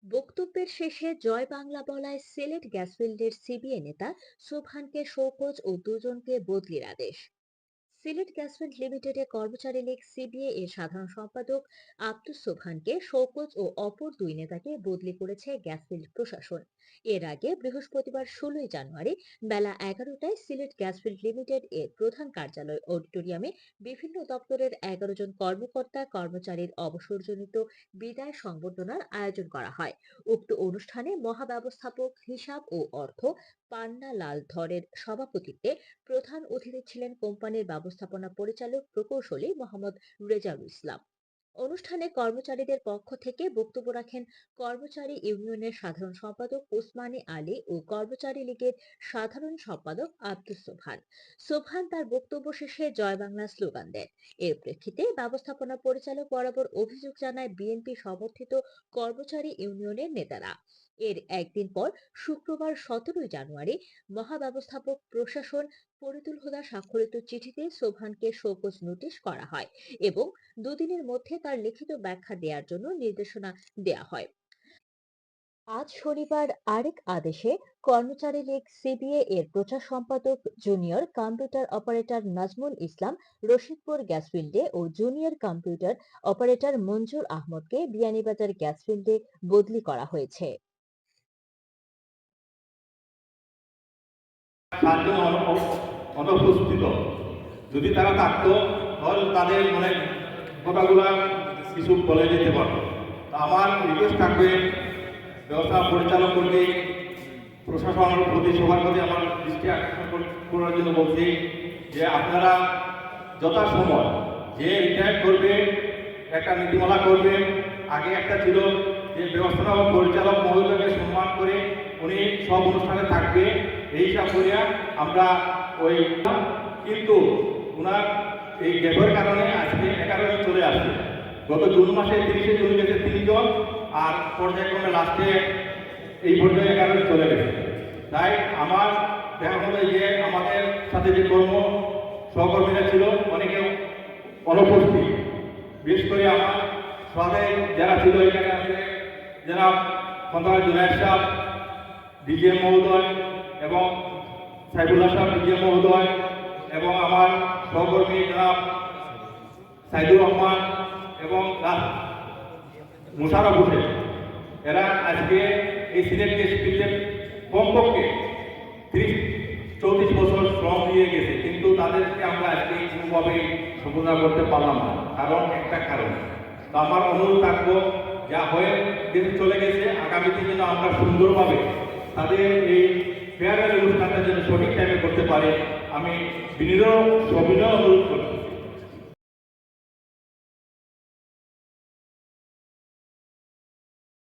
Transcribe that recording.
বক্তব্যের শেষে জয় বাংলা বলায় সিলেট গ্যাসফিল্ডের সিবিএ নেতা সোবহানকে শোকজ ও দুজনকে বদলির আদেশ। সিলেট গ্যাসফিল্ড লিমিটেডে কর্মচারী লীগ সিবিএ এর সাধারণ সম্পাদক আব্দুস সোবহানকে শোকজ ও অপর দুই নেতাকে বদলি করেছে গ্যাসফিল্ড প্রশাসন। এর আগে বৃহস্পতিবার 16ই জানুয়ারি বেলা 11টায় সিলেট গ্যাসফিল্ড লিমিটেড এর প্রধান কার্যালয় অডিটোরিয়ামে বিভিন্ন দপ্তরের 11 জন কর্মকর্তা কর্মচারীর অবসরজনিত বিদায় সংবর্ধনার আয়োজন করা হয়। উক্ত অনুষ্ঠানে মহাব্যবস্থাপক হিসাব ও অর্থ পান্না লাল ধরের সভাপতিত্বে প্রধান অতিথি ছিলেন কোম্পানির ব্যবস্থাপনা পরিচালক প্রকৌশলী মোহাম্মদ রেজাউল ইসলাম। অনুষ্ঠানে কর্মচারীদের পক্ষ থেকে বক্তব্য রাখেন কর্মচারী ইউনিয়নের সাধারণ সম্পাদক ওসমানী আলী ও কর্মচারী লীগের সাধারণ সম্পাদক আব্দুস সোবহান। সোবহান তার বক্তব্য শেষে জয় বাংলা স্লোগান দেন। এর প্রেক্ষিতে ব্যবস্থাপনা পরিচালক বরাবর অভিযোগ জানায় বিএনপি সমর্থিত কর্মচারী ইউনিয়নের নেতারা। এর একদিন পর শুক্রবার 17ই জানুয়ারি মহাব্যবস্থাপক প্রশাসন ফরিদুল হুদা স্বাক্ষরিত চিঠিতে সোবহানকে শোকজ নোটিশ করা হয় এবং দুদিনের মধ্যে তার লিখিত ব্যাখ্যা দেওয়ার জন্য নির্দেশনা দেওয়া হয়। আজ শনিবার আরেক আদেশে কর্মচারী লীগ সিবিএ এর প্রচার সম্পাদক junior computer operator Nazmul Islam Rashidpur গ্যাসফিল্ডে ও জুনিয়র কম্পিউটার অপারেটর মঞ্জুর আহমদকে বিয়ানীবাজার গ্যাসফিল্ডে বদলি করা হয়েছে। অনুপস্থিত যদি তারা থাকতো তাহলে তাদের মানে কথাগুলা কিছু বলে যেতে পারতো। আমার রিকোয়েস্ট থাকবে ব্যবস্থা পরিচালক কর্তৃক প্রশাসনের প্রতি সবার প্রতি আমার দৃষ্টি আকর্ষণ করার জন্য বলছি যে আপনারা যথাসময় যে রিটায়ার করবে একটা নীতিমালা করবেন। আগে একটা ছিল যে ব্যবস্থাপনা পরিচালক মহোদয়কে সম্মান করে উনি সব অনুষ্ঠানে থাকবে এই হিসাব করিয়া আমরা ওই, কিন্তু ওনার এই গ্যাপের কারণে আজকে 11 জন চলে আসছে। গত জুন মাসে 30শে জুন গেছে 3 জন, আর পর্যায়ক্রমে লাস্টে এই পর্যায়ে 11 জন চলে গেছে। তাই আমার দেখা হলো যে আমাদের সাথে যে সহকর্মীরা ছিল অনেকে অনুপস্থিত। বিশেষ করে আমার সাথে যারা ছিল এখানে আছে যারা খন্দকার জুনায়েদ সাহেব ডিজিএম মহোদয় এবং সাইফুল্লাহ সাহেব ডিজিএম মহোদয় এবং আমার সহকর্মী জনাব সাইদুর রহমান এবং মুশারফ হোসেন, এরা আজকে এই সিলেট গ্যাসফিল্ডে কমপক্ষে 34 বছর শ্রম দিয়ে গেছে, কিন্তু তাদেরকে আমরা আজকে কোনোভাবেই সম্বোধনা করতে পারলাম না। একটা কারণ তো আমার অনুরোধ থাকবো যা হয়ে দেশে চলে গেছে আগামীতে যেন আমরা সুন্দরভাবে তাদের এই ফেয়ারওয়েল অনুষ্ঠানটা যেন সঠিক টাইমে করতে পারে আমি বিনীত সবিনয় অনুরোধ করছি।